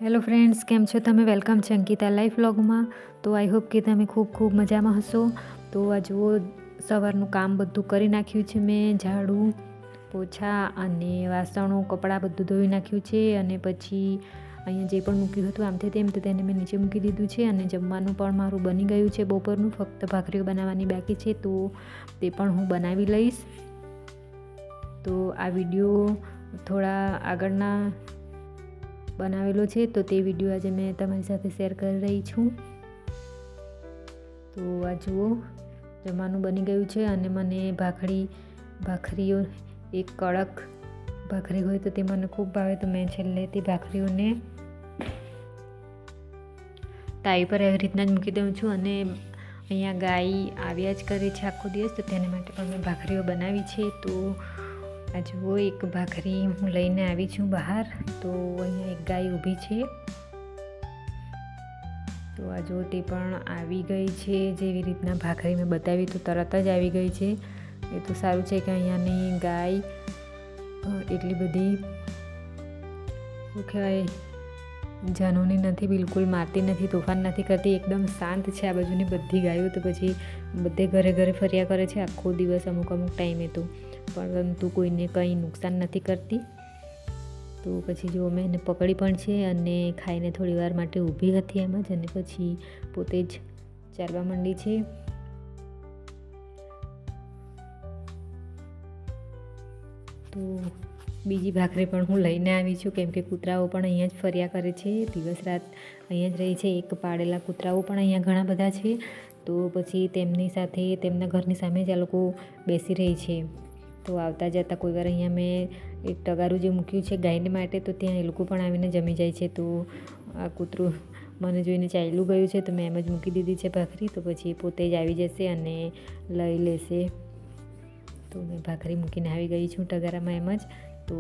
Hello friends, કેમ છો તમે? વેલકમ છે અંકિતા લાઈફ વ્લોગમાં. તો આઈ હોપ કે તમે ખૂબ મજામાં હશો. તો આ જુઓ, સવારનું કામ બધું કરી નાખ્યું છે મેં. ઝાડુ, પોછા અને વાસણો, કપડાં બધું ધોઈ નાખ્યું છે. અને પછી અહીંયા જે પણ મૂક્યું હતું આમથી તેમ તો તેને મેં નીચે મૂકી દીધું છે. અને જમવાનું પણ મારું બની ગયું છે બપોરનું. ફક્ત ભાખરીઓ બનાવવાની બાકી છે, તો તે પણ હું બનાવી લઈશ. તો આ વિડીયો થોડા આગળના બનાવેલો છે, તો તે વિડીયો આજે મેં તમારી સાથે શેર કરી રહી છું. તો આ જુઓ, જમવાનું બની ગયું છે. અને મને ભાખરીઓ એક કડક ભાખરી હોય તો તે મને ખૂબ ભાવે, તો મેં છેલ્લે તે ભાખરીઓને તાઈ પર એવી રીતના જ મૂકી દઉં છું. અને અહીંયા ગાય આવ્યા જ કરે છે આખો દિવસ, તો તેને માટે પણ મેં ભાખરીઓ બનાવી છે. તો આ જુઓ, એક ભાખરી હું લઈને આવી છું બહાર. તો અહીંયા એક ગાય ઊભી છે. તો આ જુઓ, તે પણ આવી ગઈ છે. જેવી રીતના ભાખરી મેં બતાવી તો તરત જ આવી ગઈ છે. એ તો સારું છે કે અહીંયાની ગાય એટલી બધી શું કહેવાય, જાનોની નથી, બિલકુલ મારતી નથી, તોફાન નથી કરતી, એકદમ શાંત છે આ બાજુની બધી ગાયો. તો પછી બધે ઘરે ફર્યા કરે છે આખો દિવસ અમુક ટાઈમે, તો પરંતુ કોઈને કંઈ નુકસાન નથી કરતી. તો પછી જો મેં એને પકડી પણ છે અને ખાઈને થોડી વાર માટે ઊભી હતી એમ જ, અને પછી પોતે જ ચાલવા માંડી છે. તો બીજી ભાખરી પણ હું લઈને આવી છું, કેમ કે કૂતરાઓ પણ અહીંયા જ ફર્યા કરે છે, દિવસ રાત અહીંયા જ રહે છે. એક પાળેલા કૂતરાઓ પણ અહીંયા ઘણા બધા છે. તો પછી તેમની સાથે તેમના ઘરની સામે જ આ લોકો બેસી રહી છે. તો આવતા જતાં કોઈ વાર અહીંયા મેં એક ટગારું જે મૂક્યું છે ગાયને માટે, તો ત્યાં એ લોકો પણ આવીને જમી જાય છે. તો આ કૂતરું મને જોઈને ચાલ્યું ગયું છે, તો મેં એમ જ મૂકી દીધી છે ભાખરી. તો પછી પોતે જ આવી જશે અને લઈ લેશે. તો મેં ભાખરી મૂકીને આવી ગઈ છું ટગારામાં એમ જ. તો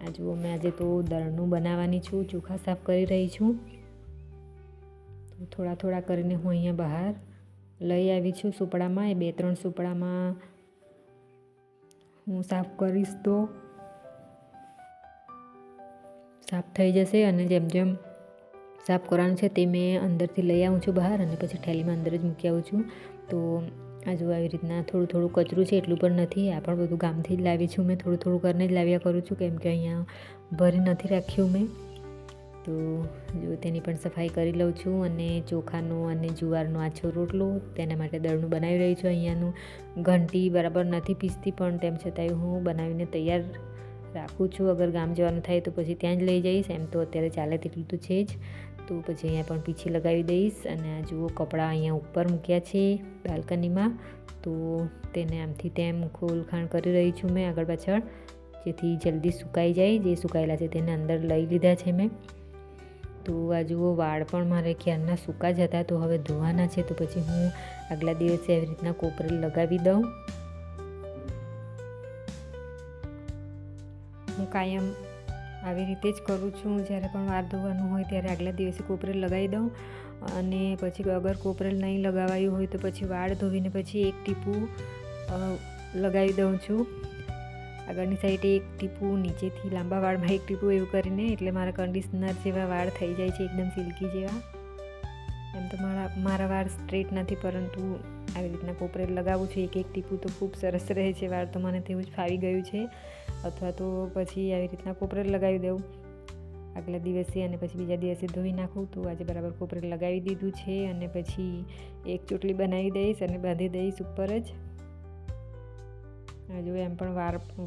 આ જુઓ, મેં આજે તો દળનું બનાવવાની છું, ચોખા સાફ કરી રહી છું. તો થોડા કરીને હું અહીંયા બહાર લઈ આવી છું સુપડામાં. એ 2-3 સુપડામાં હું સાફ કરીશ તો સાફ થઈ જશે. અને જેમ સાફ કરવાનું છે તે મેં અંદરથી લઈ આવું છું બહાર, અને પછી થેલીમાં અંદર જ મૂકી આવું છું. તો આ જો આવી રીતના થોડું કચરું છે, એટલું પણ નથી. આ પણ બધું ગામથી જ લાવી છું મેં, થોડું કરીને જ લાવ્યા કરું છું, કેમ કે અહીંયા ભરી નથી રાખ્યું મેં. તો જો તેની પણ સફાઈ કરી લઉં છું. અને ચોખાનો અને જુવારનો આછો રોટલો, તેના માટે દળનું બનાવી રહી છું. અહીંયાનું ઘંટી બરાબર નથી પીસતી, પણ તેમ છતાંય હું બનાવીને તૈયાર રાખું છું. અગર ગામ જવાનું થાય તો પછી ત્યાં જ લઈ જઈશ, એમ તો અત્યારે ચાલે તેટલું તો છે જ. તો પછી અહીંયા પણ પીછી લગાવી દઈશ. અને આ જુઓ, કપડાં અહીંયા ઉપર મૂક્યા છે બાલ્કનીમાં, તો તેને આમથી તેમ ખોલખાણ કરી રહી છું મેં આગળ પાછળ, જેથી જલ્દી સુકાઈ જાય. જે સુકાયેલા છે તેને અંદર લઈ લીધા છે મેં. તો આ જુઓ, વાળ પણ મારે ક્યારના સૂકા જ હતા, તો હવે ધોવાના છે. તો પછી હું આગલા દિવસે આવી રીતના કોપરેલ લગાવી દઉં. હું કાયમ આવી રીતે જ કરું છું. જ્યારે પણ વાળ ધોવાનું હોય ત્યારે આગલા દિવસે કોપરેલ લગાવી દઉં. અને પછી અગર કોપરેલ નહીં લગાવાયું હોય તો પછી વાળ ધોવીને પછી એક ટીપું લગાવી દઉં છું આગળની સાઈડે, એક ટીપું નીચેથી લાંબા વાળમાં એક ટીપું, એવું કરીને. એટલે મારા કન્ડિશનર જેવા વાળ થઈ જાય છે, એકદમ સિલ્કી જેવા. એમ તો મારા વાળ સ્ટ્રેટ નથી, પરંતુ આવી રીતના કોપરેલ લગાવું છું એક ટીપું, તો ખૂબ સરસ રહે છે વાળ. તો મને તેવું જ ફાવી ગયું છે. અથવા તો પછી આવી રીતના કોપરેલ લગાવી દઉં આગલા દિવસે, અને પછી બીજા દિવસે ધોઈ નાખું. તો આજે બરાબર કોપરેલ લગાવી દીધું છે. અને પછી એક ચોટલી બનાવી દઈશ અને બાંધી દઈશ ઉપર જ. જો એમ પણ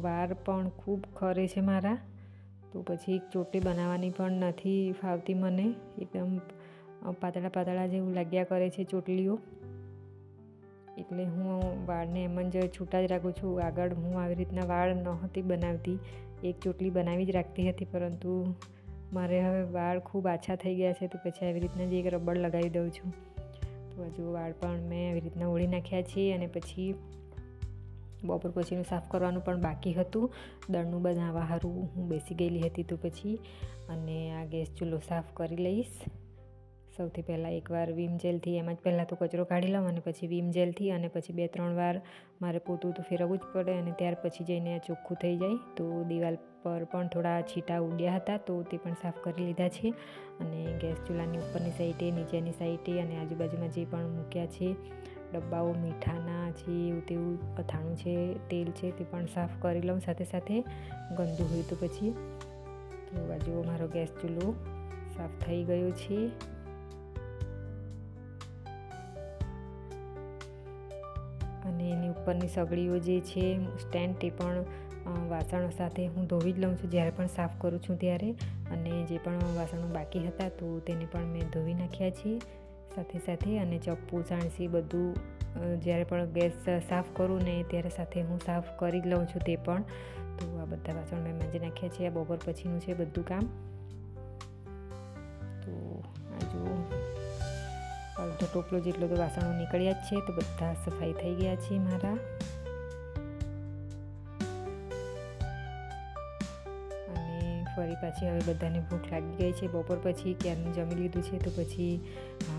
વાળ પણ ખૂબ ખરે છે મારા, તો પછી એક ચોટલી બનાવવાની પણ નથી ફાવતી મને. એકદમ પાતળા જેવું લાગ્યા કરે છે ચોટલીઓ. એટલે હું વાળને એમ જ છૂટા જ રાખું છું. આગળ હું આવી રીતના વાળ નહોતી બનાવતી, એક ચોટલી બનાવી જ રાખતી હતી, પરંતુ મારે હવે વાળ ખૂબ આછા થઈ ગયા છે, તો પછી આવી રીતના જ એક રબર લગાવી દઉં છું. તો હજુ વાળ પણ મેં આવી રીતના ઓળી નાખ્યા છે. અને પછી બપોર પછીનું સાફ કરવાનું પણ બાકી હતું. દળનું બનાવવા સારું હું બેસી ગયેલી હતી, તો પછી અને આ ગેસ ચૂલો સાફ કરી લઈશ. સૌથી પહેલાં એકવાર વિમ જેલથી એમાં જ પહેલાં તો કચરો કાઢી લઉં અને પછી વિમ જેલથી અને પછી 2-3 વાર મારે પોતું તો ફેરવવું જ પડે અને ત્યાર પછી જઈને આ ચોખ્ખું થઈ જાય. તો દિવાલ પર પણ થોડા છીટા ઉડ્યા હતા તો તે પણ સાફ કરી લીધા છે. અને ગેસ ચૂલાની ઉપરની સાઈડે, નીચેની સાઈડે અને આજુબાજુમાં જે પણ મૂક્યા છે ડબ્બાઓ મીઠાના છે, એવું તેવું અથાણું છે, તેલ છે, તે પણ સાફ કરી લઉં સાથે સાથે, ગંદુ હોય તો પછી. તો આ જુઓ મારો ગેસ ચૂલો સાફ થઈ ગયો છે. અને એની ઉપરની સગડીઓ જે છે સ્ટેન્ડ, તે પણ વાસણો સાથે હું ધોવી જ લઉં છું જ્યારે પણ સાફ કરું છું ત્યારે. અને જે પણ વાસણો બાકી હતા તો તેને પણ મેં ધોવી નાખ્યા છે સાથે સાથે. અને ચપ્પુ, ચાણસી બધું જ્યારે પણ ગેસ સાફ કરું ને ત્યારે સાથે હું સાફ કરી જ લઉં છું તે પણ. તો આ બધા વાસણ મેં માંજી નાખ્યા છે. આ બપોર પછીનું છે બધું કામ. તો આ જુઓ અડધો ટોપલો જેટલો તો વાસણો નીકળ્યા જ છે. તો બધા સફાઈ થઈ ગયા છે મારા. અને ફરી પાછી હવે બધાને ભૂખ લાગી ગઈ છે બપોર પછી, ક્યારનું જમી લીધું છે. તો પછી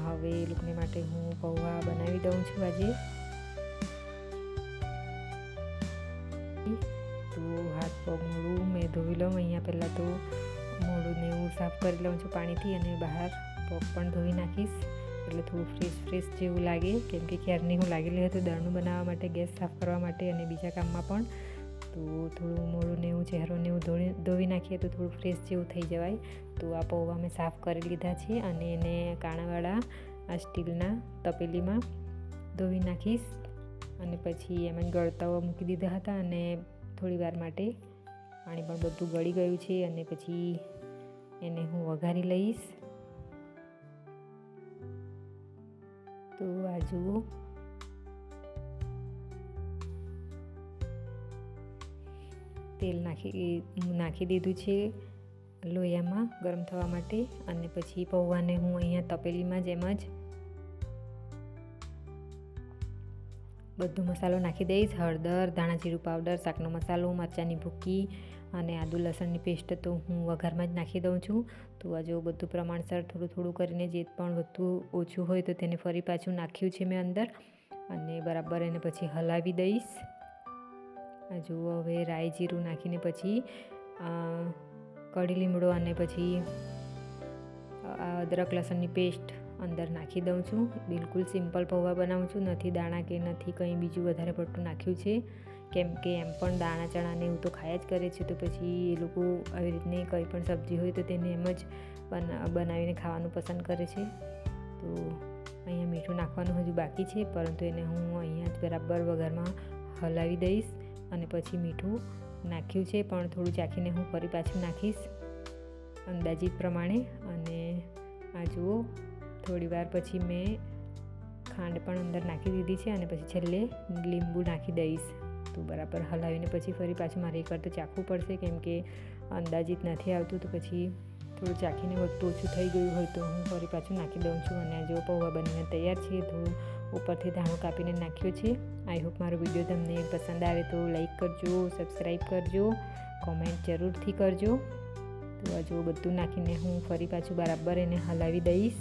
હવે એ લોકોને માટે હું પૌવા બનાવી દઉં છું આજે. તો હાથ પગ મોઢું મેં ધોઈ લઉં. અહીંયા પહેલાં તો મોઢું ને હું સાફ કરી લઉં છું પાણીથી અને બહાર પગ પણ ધોઈ નાખીશ એટલે થોડું ફ્રેશ જેવું લાગે. કેમ કે ક્યારની હું લાગેલી હતી દળનું બનાવવા માટે, ગેસ સાફ કરવા માટે અને બીજા કામમાં પણ. તો થોડું મોઢું ને એવું, ચહેરો ને એવું ધોઈ નાખીએ તો થોડું ફ્રેશ જેવું થઈ જવાય. તો આ પૌવા મેં સાફ કરી લીધા છે અને એને કાણાવાળા આ સ્ટીલના તપેલીમાં ધોઈ નાખીશ. અને પછી એમાં જ ગળતા મૂકી દીધા હતા અને થોડી વાર માટે પાણી પણ બધું ગળી ગયું છે. અને પછી એને હું વઘારી લઈશ. તો આ જુઓ તેલ નાખી દીધું છે લોયામાં ગરમ થવા માટે. અને પછી પૌવાને હું અહીંયા તપેલીમાં જેમ જ બધો મસાલો નાખી દઈશ. હળદર, ધાણા જીરું પાવડર, શાકનો મસાલો, મરચાંની ભૂકી અને આદુ લસણની પેસ્ટ તો હું વઘારમાં જ નાખી દઉં છું. તો આ જો બધું પ્રમાણસર થોડું થોડું કરીને જે પણ વધુ ઓછું હોય તો તેને ફરી પાછું નાખ્યું છે મેં અંદર. અને બરાબર એને પછી હલાવી દઈશ. આ જુઓ હવે રાઈ જીરું નાખીને પછી કઢી લીમડો અને પછી અદરક લસણની પેસ્ટ અંદર નાખી દઉં છું. બિલકુલ સિમ્પલ પૌવા બનાવું છું. નથી દાણા કે નથી કંઈ બીજું વધારે પડતું નાખ્યું છે. કેમ કે એમ પણ દાણા ચણાને એવું તો ખાયા જ કરે છે. તો પછી એ લોકો આવી રીતની કંઈ પણ સબ્જી હોય તો તેને એમ જ બનાવીને ખાવાનું પસંદ કરે છે. તો અહીંયા મીઠું નાખવાનું હજુ બાકી છે, પરંતુ એને હું અહીંયા જ બરાબર વઘારમાં હલાવી દઈશ. અને પછી મીઠું નાખ્યું છે પણ થોડું ચાખીને હું ફરી પાછું નાખીશ અંદાજિત પ્રમાણે. અને આ જુઓ થોડી વાર પછી મેં ખાંડ પણ અંદર નાખી દીધી છે અને પછી છેલ્લે લીંબુ નાખી દઈશ. તો બરાબર હલાવીને પછી ફરી પાછું મારે એકવાર તો ચાખવું પડશે કેમ કે અંદાજિત નથી આવતું. તો પછી થોડું ચાખીને વધતું ઓછું થઈ ગયું હોય તો હું ફરી પાછું નાખી દઉં છું. અને જો પૌવા બનીને તૈયાર છે. થોડું ઉપરથી ધાણું કાપીને નાખ્યો છે. આઈ હોપ મારો વિડીયો તમને પસંદ આવે તો લાઈક કરજો, સબસ્ક્રાઈબ કરજો, કોમેન્ટ જરૂરથી કરજો. તો આ જો બધું નાખીને હું ફરી પાછું બરાબર એને હલાવી દઈશ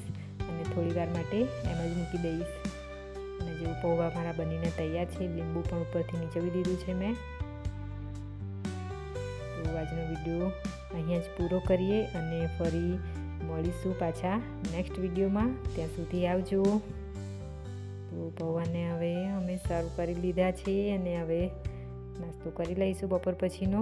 અને થોડી વાર માટે એમ જ મૂકી દઈશ. અને જેવું પૌવા મારા બનીને તૈયાર છે. લીંબુ પણ ઉપરથી નીચોવી દીધું છે મેં. તો આજનો વિડીયો અહીંયા જ પૂરો કરીએ અને ફરી મળીશું પાછા નેક્સ્ટ વિડીયોમાં. ત્યાં સુધી આવજો. તો પૌવાને હવે અમે સર્વ કરી લીધા છે અને હવે નાસ્તો કરી લઈશું બપોર પછીનો.